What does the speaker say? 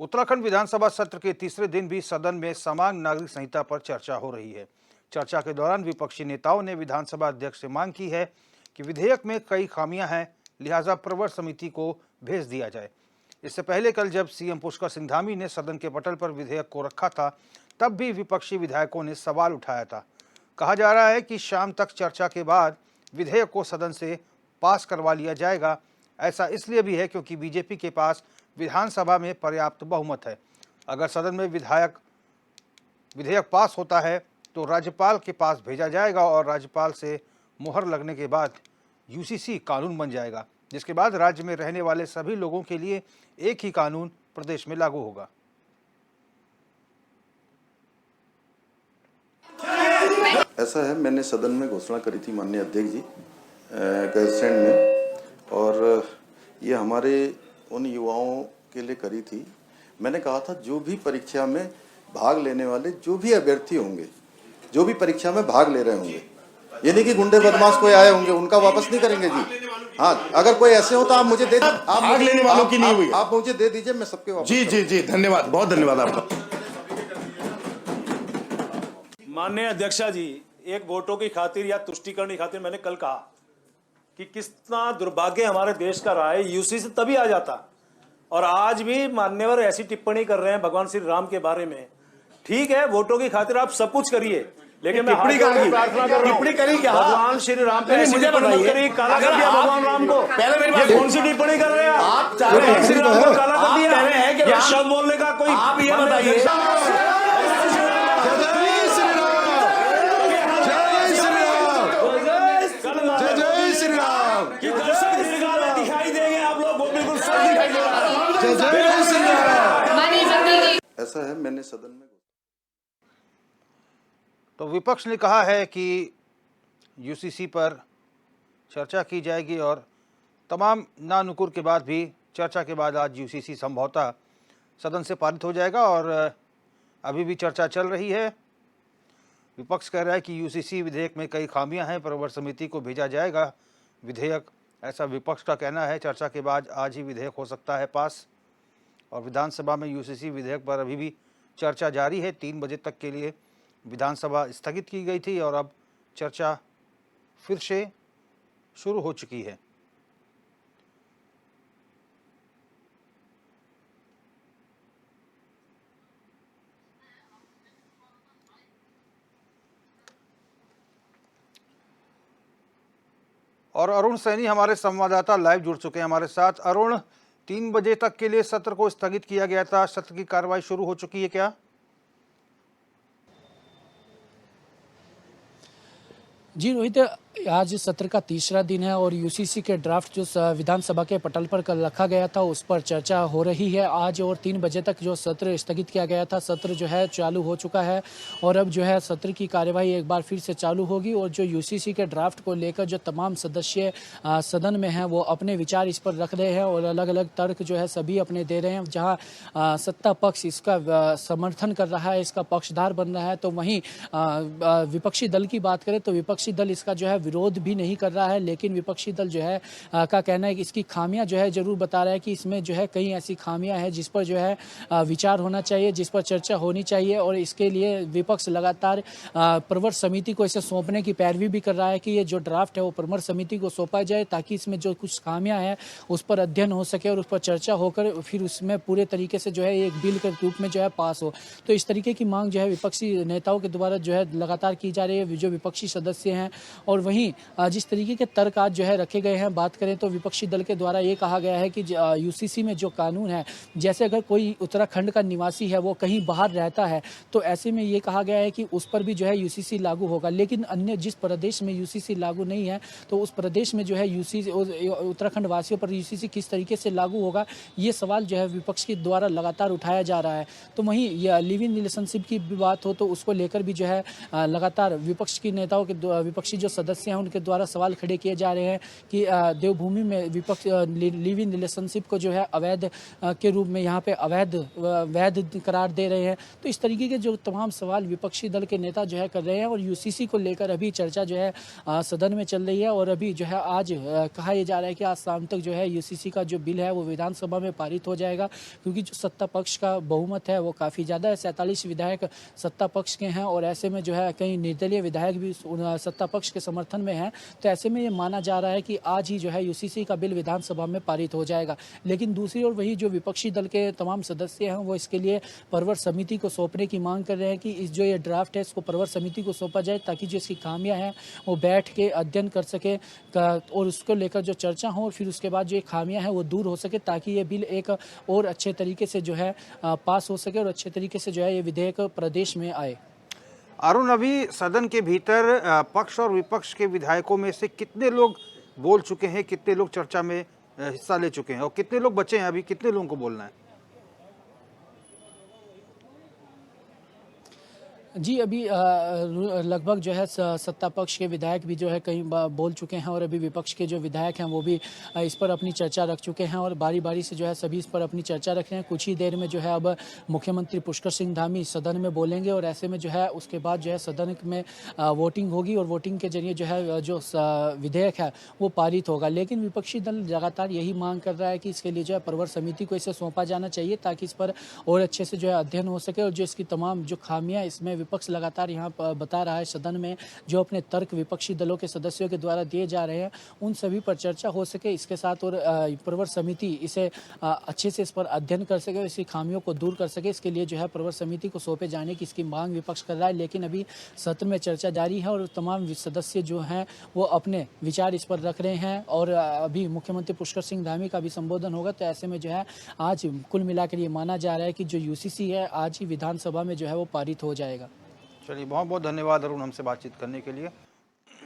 उत्तराखंड विधानसभा सत्र के तीसरे दिन भी सदन में समान नागरिक संहिता पर चर्चा हो रही है। चर्चा के दौरान विपक्षी नेताओं ने विधानसभा अध्यक्ष से मांग की है कि विधेयक में कई खामियां हैं, लिहाजा प्रवर समिति को भेज दिया जाए। इससे पहले कल जब सीएम पुष्कर सिंह धामी ने सदन के पटल पर विधेयक को रखा था, तब भी विपक्षी विधायकों ने सवाल उठाया था। कहा जा रहा है कि शाम तक चर्चा के बाद विधेयक को सदन से पास करवा लिया जाएगा। ऐसा इसलिए भी है क्योंकि बीजेपी के पास विधानसभा में पर्याप्त बहुमत है। अगर सदन में विधेयक पास होता है तो राज्यपाल के पास भेजा जाएगा और राज्यपाल से मुहर लगने के बाद यूसीसी कानून बन जाएगा, जिसके बाद राज्य में रहने वाले सभी लोगों के लिए एक ही कानून प्रदेश में लागू होगा। ऐसा है, मैंने सदन में घोषणा करी थी माननीय अध्यक्ष जी गैरसैंण में, और ये हमारे उन युवाओं के लिए करी थी। मैंने कहा था जो भी परीक्षा में भाग लेने वाले जो भी अभ्यर्थी होंगे, जो भी परीक्षा में भाग ले रहे होंगे, ये नहीं कि गुंडे बदमाश कोई आए होंगे उनका वापस नहीं करेंगे जी। हाँ, अगर कोई ऐसे हो तो आप मुझे दे दीजिए। आप भाग लेने वालों की नहीं हुई, आप मुझे दे दीजिए, मैं सबके वापस। जी जी जी, धन्यवाद, बहुत धन्यवाद आपका। माननीय अध्यक्षा जी, एक वोटों की खातिर या तुष्टीकरण की खातिर मैंने कल कहा कि कितना दुर्भाग्य हमारे देश का रहा है, यूसीसी तभी आ जाता। और आज भी मान्यवर ऐसी टिप्पणी कर रहे हैं भगवान श्री राम के बारे में। ठीक है, वोटों की खातिर आप सब कुछ करिए, लेकिन मैं टिप्पणी करेंगे, प्रार्थना कर रहा हूं, टिप्पणी करेंगे भगवान श्री राम पे ऐसी टिप्पणी मत करिए। काला कर दिया भगवान राम को। पहले मेरी ये कौन सी टिप्पणी कर रहे हैं आप? चाह रहे भगवान श्री राम को काला कर दिया। कह रहे हैं कि ये शब्द बोलने का कोई, आप ये बताइए, दिखाई देंगे आप लोग, वो बिल्कुल सब दिखाई दे रहा है। ऐसा है, मैंने सदन में तो विपक्ष ने कहा है कि यूसीसी पर चर्चा की जाएगी और तमाम नानुकुर के बाद भी चर्चा के बाद आज यूसीसी संभवतः सदन से पारित हो जाएगा। और अभी भी चर्चा चल रही है। विपक्ष कह रहा है कि यूसीसी विधेयक में कई खामियां हैं, प्रवर समिति को भेजा जाएगा विधेयक, ऐसा विपक्ष का कहना है। चर्चा के बाद आज ही विधेयक हो सकता है पास। और विधानसभा में यूसीसी विधेयक पर अभी भी चर्चा जारी है। 3 बजे तक के लिए विधानसभा स्थगित की गई थी और अब चर्चा फिर से शुरू हो चुकी है। और अरुण सैनी हमारे संवाददाता लाइव जुड़ चुके हैं हमारे साथ। अरुण, 3 बजे तक के लिए सत्र को स्थगित किया गया था, सत्र की कार्रवाई शुरू हो चुकी है क्या? जी रोहित, आज सत्र का तीसरा दिन है और यूसीसी के ड्राफ्ट जो विधानसभा के पटल पर कल रखा गया था उस पर चर्चा हो रही है आज। और 3 बजे तक जो सत्र स्थगित किया गया था, सत्र जो है चालू हो चुका है और अब जो है सत्र की कार्यवाही एक बार फिर से चालू होगी। और जो यूसीसी के ड्राफ्ट को लेकर जो तमाम सदस्य सदन में हैं वो अपने विचार इस पर रख रहे हैं और अलग अलग तर्क जो है सभी अपने दे रहे हैं। जहाँ सत्ता पक्ष इसका समर्थन कर रहा है, इसका पक्षधार बन रहा है, तो वहीं विपक्षी दल की बात करें तो विपक्षी दल इसका जो है विरोध भी नहीं कर रहा है। लेकिन विपक्षी दल जो है का कहना है कि इसकी खामियां जो है जरूर बता रहा है कि इसमें जो है कई ऐसी खामियां हैं जिस पर जो है विचार होना चाहिए, जिस पर चर्चा होनी चाहिए। और इसके लिए विपक्ष लगातार प्रवर समिति को इसे सौंपने की पैरवी भी कर रहा है कि ये जो ड्राफ्ट है वो प्रवर समिति को सौंपा जाए ताकि इसमें जो कुछ खामियां हैं उस पर अध्ययन हो सके और उस पर चर्चा होकर फिर उसमें पूरे तरीके से जो है एक बिल के रूप में जो है पास हो। तो इस तरीके की मांग जो है विपक्षी नेताओं के द्वारा जो है लगातार की जा रही है, जो विपक्षी सदस्य हैं। और वहीं जिस तरीके के तर्क आज जो है रखे गए हैं, बात करें तो विपक्षी दल के द्वारा ये कहा गया है कि यूसीसी में जो कानून है, जैसे अगर कोई उत्तराखंड का निवासी है वो कहीं बाहर रहता है तो ऐसे में ये कहा गया है कि उस पर भी जो है यूसीसी लागू होगा। लेकिन अन्य जिस प्रदेश में यूसीसी लागू नहीं है तो उस प्रदेश में जो है यूसीसी उत्तराखंड वासियों पर यूसीसी किस तरीके से लागू होगा, ये सवाल जो है विपक्ष के द्वारा लगातार उठाया जा रहा है। तो वहीं लिव इन रिलेशनशिप की भी बात हो तो उसको लेकर भी जो है लगातार विपक्ष की नेताओं के विपक्षी जो सदस्य सदस्य हैं उनके द्वारा सवाल खड़े किए जा रहे हैं कि देवभूमि में विपक्ष लिव इन रिलेशनशिप को जो है अवैध के रूप में यहाँ पे वैध करार दे रहे हैं। तो इस तरीके के जो तमाम सवाल विपक्षी दल के नेता जो है कर रहे हैं और यूसीसी को लेकर अभी चर्चा जो है सदन में चल रही है। और अभी जो है आज कहा यह जा रहा है कि आज शाम तक जो है यूसीसी का जो बिल है वो विधानसभा में पारित हो जाएगा, क्योंकि जो सत्ता पक्ष का बहुमत है वो काफ़ी ज़्यादा है। 47 विधायक सत्ता पक्ष के हैं और ऐसे में जो है कई निर्दलीय विधायक भी सत्ता पक्ष के समर्थन में हैं। तो ऐसे में ये माना जा रहा है कि आज ही जो है यूसीसी का बिल विधानसभा में पारित हो जाएगा। लेकिन दूसरी ओर वही जो विपक्षी दल के तमाम सदस्य हैं वो इसके लिए प्रवर समिति को सौंपने की मांग कर रहे हैं कि इस जो ये ड्राफ्ट है इसको प्रवर समिति को सौंपा जाए, ताकि जो इसकी खामियां हैं वो बैठ के अध्ययन कर सके और उसको लेकर जो चर्चा हो और फिर उसके बाद जो ये खामियां हैं वो दूर हो सके, ताकि ये बिल एक और अच्छे तरीके से जो है पास हो सके और अच्छे तरीके से जो है ये विधेयक प्रदेश में आए। अरुण, अभी सदन के भीतर पक्ष और विपक्ष के विधायकों में से कितने लोग बोल चुके हैं, कितने लोग चर्चा में हिस्सा ले चुके हैं और कितने लोग बचे हैं? अभी कितने लोगों को बोलना है? जी, अभी लगभग जो है सत्ता पक्ष के विधायक भी जो है कई बोल चुके हैं और अभी विपक्ष के जो विधायक हैं वो भी इस पर अपनी चर्चा रख चुके हैं और बारी बारी से जो है सभी इस पर अपनी चर्चा रख रहे हैं। कुछ ही देर में जो है अब मुख्यमंत्री पुष्कर सिंह धामी सदन में बोलेंगे और ऐसे में जो है उसके बाद जो है सदन में वोटिंग होगी और वोटिंग के जरिए जो है जो विधेयक है वो पारित होगा। लेकिन विपक्षी दल लगातार यही मांग कर रहा है कि इसके लिए जो है प्रवर समिति को इसे सौंपा जाना चाहिए, ताकि इस पर और अच्छे से जो है अध्ययन हो सके और जो इसकी तमाम जो खामियां इसमें विपक्ष लगातार यहाँ बता रहा है सदन में, जो अपने तर्क विपक्षी दलों के सदस्यों के द्वारा दिए जा रहे हैं उन सभी पर चर्चा हो सके। इसके साथ और प्रवर समिति इसे अच्छे से इस पर अध्ययन कर सके, इसकी खामियों को दूर कर सके, इसके लिए जो है प्रवर समिति को सौंपे जाने की इसकी मांग विपक्ष कर रहा है। लेकिन अभी सत्र में चर्चा जारी है और तमाम सदस्य जो हैं वो अपने विचार इस पर रख रहे हैं और अभी मुख्यमंत्री पुष्कर सिंह धामी का भी संबोधन होगा। तो ऐसे में जो है आज कुल मिलाकर ये माना जा रहा है कि जो यूसीसी है आज ही विधानसभा में जो है वो पारित हो जाएगा। चलिए, बहुत बहुत धन्यवाद अरुण हमसे बातचीत करने के लिए।